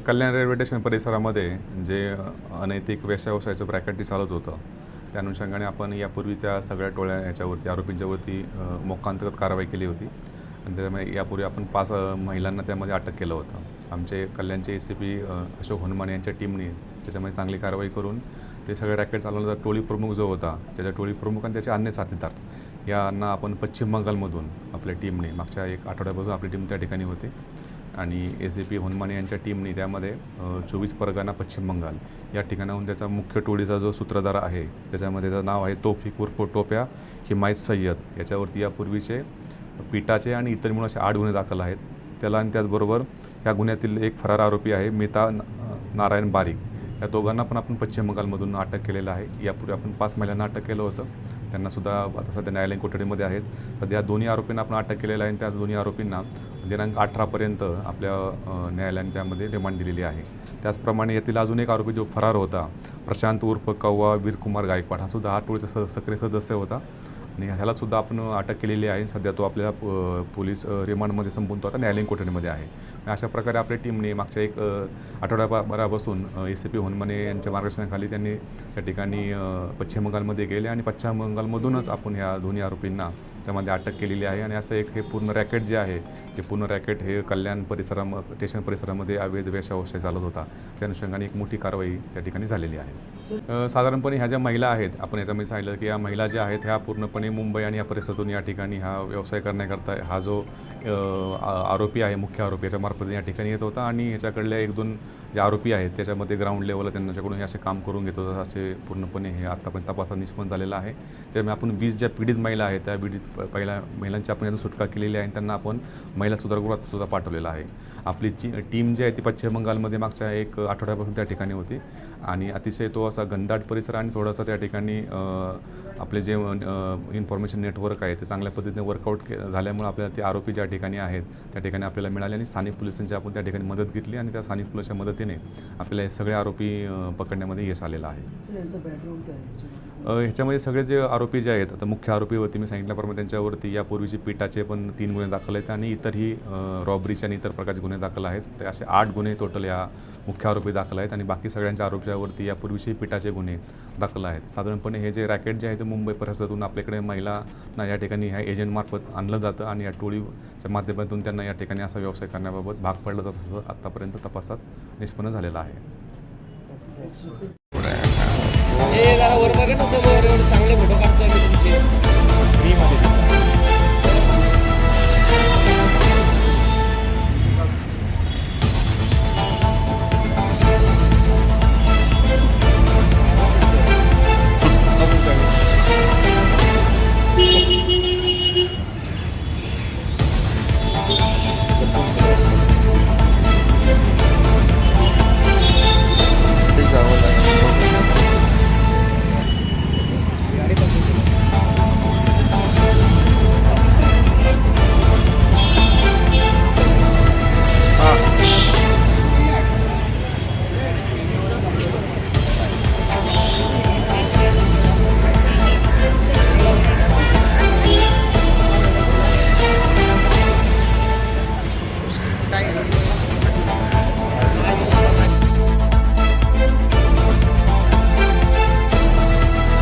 कल्याण railway station परिसरामध्ये जे अनैतिक व्यवसायाचं ब्रॅकेट चालत होतं, त्या अनुषंगाने आपण यापूर्वी त्या सगळ्या टोळ्या याच्यावरती आरोपींच्यावरती मोक्कांतर्गत कारवाई केली होती आणि त्याच्यामुळे यापूर्वी आपण 5 महिलांना त्यामध्ये अटक केलं होतं. आमचे कल्याणचे ACP अशोक हनुमान यांच्या टीमने त्याच्यामध्ये चांगली कारवाई करून ते सगळे रॅकेट चालवण्याचा टोळी प्रमुख जो होता, त्याच्या टोळी प्रमुख आणि त्याचे अन्य साथीदार यांना आपण पश्चिम बंगालमधून आपल्या टीमने मागच्या 1 आठवड्यापासून आपली टीम त्या ठिकाणी होती आणि ACP हनुमान यांच्या टीमने त्यामध्ये 24 परगणा पश्चिम बंगाल या ठिकाणाहून त्याचा मुख्य टोळीचा जो सूत्रधार आहे त्याच्यामध्ये त्याचं नाव आहे तौफिक उर्फ टोप्या हिमायत सय्यद. याच्यावरती यापूर्वीचे पिटाचे आणि इतर मिळून असे 8 गुन्हे दाखल आहेत त्याला. आणि त्याचबरोबर ह्या गुन्ह्यातील एक फरार आरोपी आहे मेहता नारायण बारीक. या दोघांना पण आपण पश्चिम बंगालमधून अटक केलेलं आहे. यापूर्वी आपण 5 महिलांना अटक केलं होतं, त्यांनासुद्धा आता सध्या न्यायालयीन कोठडीमध्ये आहेत. सध्या दोन्ही आरोपींना आपण अटक केलेलं आहे आणि त्या दोन्ही आरोपींना दिनांक 18पर्यंत आपल्या न्यायालयाने त्यामध्ये रिमांड दिलेली आहे. त्याचप्रमाणे यातील अजून एक आरोपी जो फरार होता प्रशांत उर्फ कौवा वीरकुमार गायकवाड, हा सुद्धा टोळीचा सक्रिय सदस्य होता आणि ह्यालासुद्धा आपण अटक केलेली आहे. सध्या तो आपल्याला पोलीस रिमांडमध्ये संपून तो आता न्यायालयीन कोठडीमध्ये आहे. अशा प्रकारे आपल्या टीमने मागच्या 1 आठवड्याभरापासून ACP हनुमाने यांच्या मार्गदर्शनाखाली त्यांनी त्या ठिकाणी पश्चिम बंगालमध्ये गेले आणि पश्चिम बंगालमधूनच आपण ह्या दोन्ही आरोपींना त्यामध्ये अटक केलेली आहे. आणि असं एक हे पूर्ण रॅकेट जे आहे हे पूर्ण रॅकेट हे कल्याण स्टेशन परिसरामध्ये अवैध व्यवसाय चालत होता. त्या अनुषंगाने एक मोठी कारवाई त्या ठिकाणी झालेली आहे. साधारणपणे ह्या ज्या महिला आहेत, आपण याच्यामध्ये सांगितलं की या महिला ज्या आहेत ह्या पूर्णपणे मुंबई आणि या परिसरातून या ठिकाणी हा व्यवसाय करण्याकरता हा जो आरोपी आहे, मुख्य आरोपी, याच्यामार्फत या ठिकाणी येत होता आणि ह्याच्याकडल्या 1-2 जे आरोपी आहेत त्याच्यामध्ये ग्राउंड लेवलला त्यांच्याकडून हे असे काम करून घेत होतं. असे पूर्णपणे हे आत्तापर्यंत तपासात निष्पन्न झालेलं आहे. त्यामुळे आपण 20 ज्या पीडित महिला आहेत त्या पहिल्या महिलांची आपण यातून सुटका केलेली आहे आणि त्यांना आपण महिला सुधारगृहात सुद्धा पाठवलेलं आहे. आपली टीम जी आहे ती पश्चिम बंगालमध्ये मागच्या 1 आठवड्यापासून त्या ठिकाणी होती आणि अतिशय तो असा घनदाट परिसर आणि थोडासा त्या ठिकाणी आपले जे इन्फॉर्मेशन नेटवर्क आहे ते चांगल्या पद्धतीने वर्कआउट झाल्यामुळे आपल्याला ते आरोपी ज्या ठिकाणी आहेत त्या ठिकाणी आपल्याला मिळाले आणि स्थानिक पोलिसांची आपण त्या ठिकाणी मदत घेतली आणि त्या स्थानिक पोलिसांच्या मदतीने आपल्याला हे सगळे आरोपी पकडण्यामध्ये यश आलेलं आहे. ह्याच्यामध्ये सगळे जे आरोपी जे आहेत, आता मुख्य आरोपीवरती मी सांगितल्याप्रमाणे त्यांच्यावरती यापूर्वीचे पिटाचे पण 3 गुन्हे दाखल आहेत आणि इतरही रॉबरीचे आणि इतर प्रकारचे गुन्हे दाखल आहेत. ते असे 8 गुन्हे टोटल या मुख्य आरोपी दाखल आहेत आणि बाकी सगळ्यांच्या आरोपीवरती यापूर्वीचे पिटाचे गुन्हे दाखल आहेत. साधारणपणे हे जे रॅकेट जे आहे ते मुंबई परिसरातून आपल्याकडे महिलांना या ठिकाणी ह्या एजंटमार्फत आणलं जातं आणि या टोळीच्या माध्यमातून त्यांना या ठिकाणी असा व्यवसाय करण्याबाबत भाग पडलं जातं, असं आत्तापर्यंत तपासात निष्पन्न झालेलं आहे. हे जरा वर बघा ना, समोर एवढे चांगले फोटो काढतोय मी तुमचे.